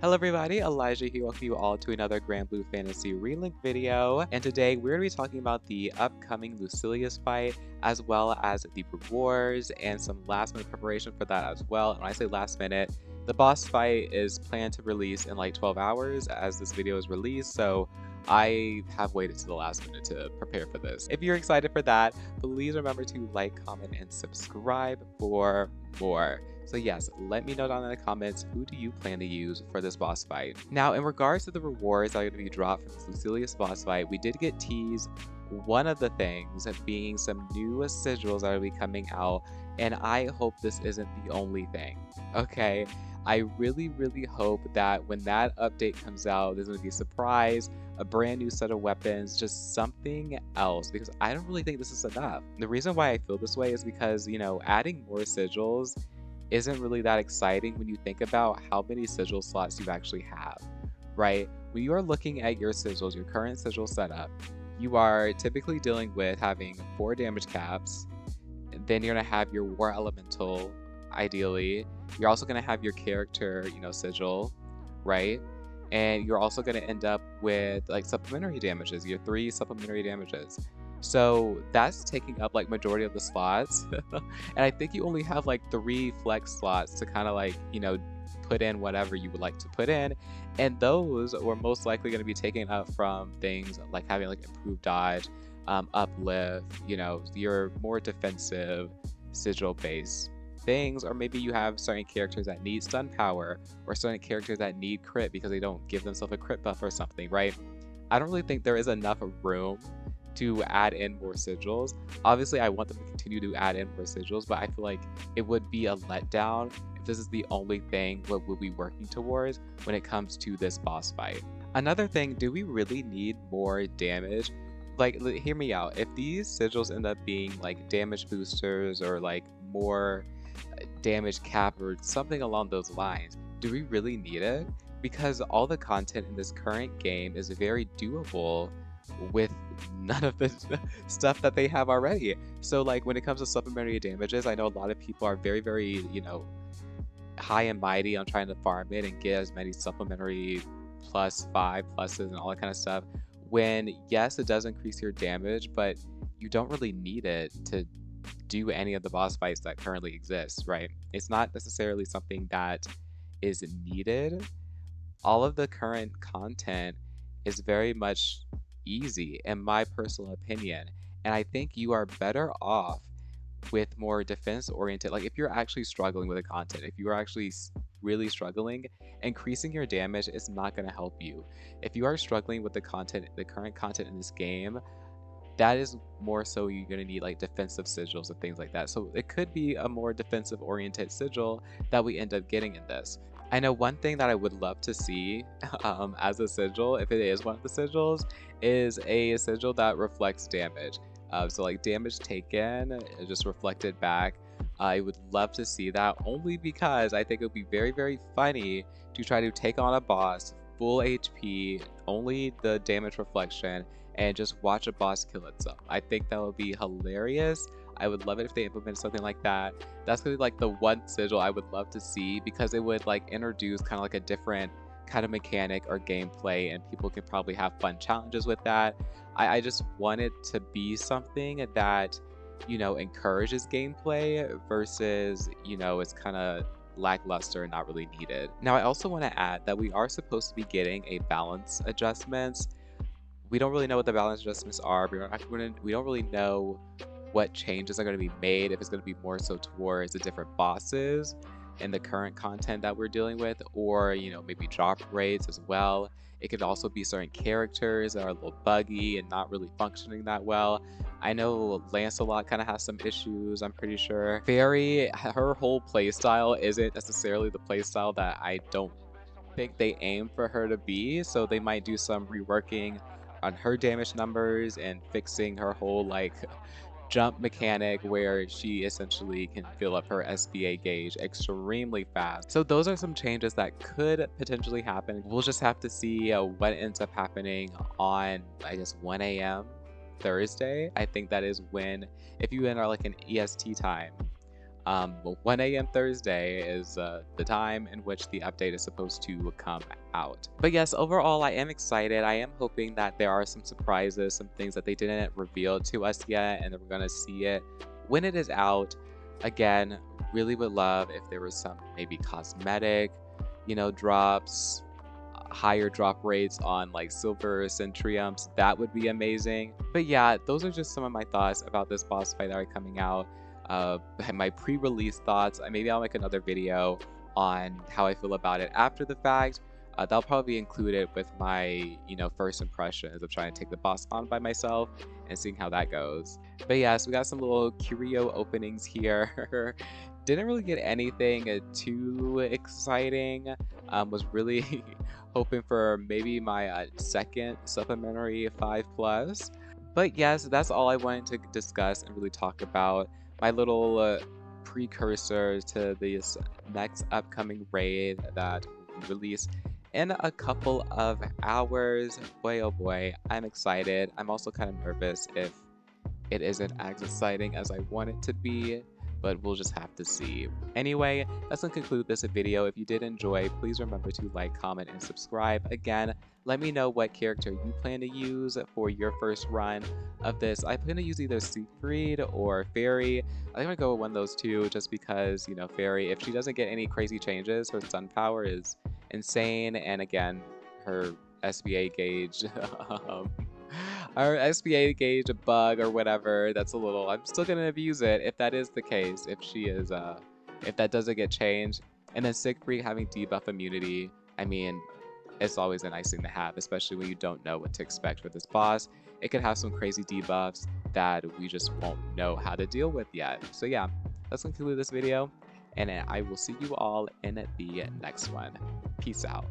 Hello everybody, Elijah here. Welcome you all to another Granblue Fantasy Relink video. And today we're going to be talking about the upcoming Lucilius fight, as well as the rewards and some last minute preparation for that as well. And when I say last minute, the boss fight is planned to release in like 12 hours as this video is released. So I have waited to the last minute to prepare for this. If you're excited for that, please remember to like, comment, and subscribe for more. So yes, let me know down in the comments, who do you plan to use for this boss fight? Now, in regards to the rewards that are going to be dropped from this Lucilius boss fight, we did get teased one of the things being some new sigils that will be coming out, and I hope this isn't the only thing, okay? I really hope that when that update comes out, there's going to be a surprise, a brand new set of weapons, just something else, because I don't really think this is enough. The reason why I feel this way is because, you know, adding more sigils isn't really that exciting when you think about how many sigil slots you actually have, right? When you are looking at your sigils, your current sigil setup, you are typically dealing with having 4 damage caps, and then you're gonna have your war elemental, ideally. You're also gonna have your character, sigil, right? And you're also gonna end up with like supplementary damages, your 3 supplementary damages. So that's taking up like majority of the slots. And I think you only have like 3 flex slots to kind of like, put in whatever you would like to put in. And those were most likely going to be taken up from things like having like improved dodge, uplift, your more defensive sigil based things, or maybe you have certain characters that need stun power or certain characters that need crit because they don't give themselves a crit buff or something, right? I don't really think there is enough room to add in more sigils. Obviously, I want them to continue to add in more sigils, but I feel like it would be a letdown if this is the only thing what we'll be working towards when it comes to this boss fight. Another thing, do we really need more damage? Like, hear me out. If these sigils end up being like damage boosters or like more damage cap or something along those lines, do we really need it? Because all the content in this current game is very doable with none of the stuff that they have already. So like when it comes to supplementary damages, I know a lot of people are very, high and mighty on trying to farm it and get as many supplementary +5 pluses and all that kind of stuff. When yes, it does increase your damage, but you don't really need it to do any of the boss fights that currently exist, right? It's not necessarily something that is needed. All of the current content is very much easy, in my personal opinion. And I think you are better off with more defense oriented. Like if you're actually struggling with the content, if you are actually really struggling, increasing your damage is not going to help you. If you are struggling with the content, the current content in this game, that is more so you're going to need like defensive sigils and things like that. So it could be a more defensive oriented sigil that we end up getting in this. I know one thing that I would love to see as a sigil, if it is one of the sigils, is a sigil that reflects damage. So like damage taken, just reflected back. I would love to see that, only because I think it would be very funny to try to take on a boss full HP, only the damage reflection, and just watch a boss kill itself. I think that would be hilarious. I would love it if they implemented something like that. That's gonna be like the one sigil I would love to see, because it would like introduce kind of like a different kind of mechanic or gameplay, and people can probably have fun challenges with that. I just want it to be something that, encourages gameplay versus, it's kind of lackluster and not really needed. Now, I also want to add that we are supposed to be getting a balance adjustments. We don't really know what the balance adjustments are. We don't really know what changes are going to be made, if it's going to be more so towards the different bosses and the current content that we're dealing with, or maybe drop rates as well. It could also be certain characters that are a little buggy and not really functioning that well. I know Lancelot kind of has some issues, I'm pretty sure. Her whole playstyle isn't necessarily the playstyle that I don't think they aim for her to be, so they might do some reworking on her damage numbers and fixing her whole like jump mechanic where she essentially can fill up her SBA gauge extremely fast. So those are some changes that could potentially happen. We'll just have to see what ends up happening on, I guess, 1 a.m. Thursday. I think that is when, if you enter like an EST time, 1 a.m. Thursday is the time in which the update is supposed to come out. But yes, overall, I am excited. I am hoping that there are some surprises, some things that they didn't reveal to us yet, and that we're going to see it when it is out. Again, really would love if there was some maybe cosmetic, drops, higher drop rates on like silver centriums. That would be amazing. But yeah, those are just some of my thoughts about this boss fight that are coming out. My pre-release thoughts. Maybe I'll make another video on how I feel about it after the fact. That'll probably be included with my, first impressions of trying to take the boss on by myself and seeing how that goes. But yeah, so we got some little curio openings here. Didn't really get anything too exciting. Was really hoping for maybe my second supplementary 5+. But yes, that's all I wanted to discuss and really talk about. My little precursor to this next upcoming raid that will release in a couple of hours. Boy, oh boy, I'm excited. I'm also kind of nervous if it isn't as exciting as I want it to be, but we'll just have to see. Anyway, that's gonna conclude this video. If you did enjoy, please remember to like, comment, and subscribe. Again, let me know what character you plan to use for your first run of this. I plan to use either Siegfried or Fairy. I think I'm gonna go with one of those two just because, Fairy, if she doesn't get any crazy changes, her stun power is insane, and again, her SBA gauge our SBA gauge a bug or whatever, that's a little, I'm still gonna abuse it if that is the case, if she is if that doesn't get changed. And then Siegfried having debuff immunity, I mean, it's always a nice thing to have, especially when you don't know what to expect with this boss. It could have some crazy debuffs that we just won't know how to deal with yet. So yeah, let's conclude this video, and I will see you all in the next one. Peace out.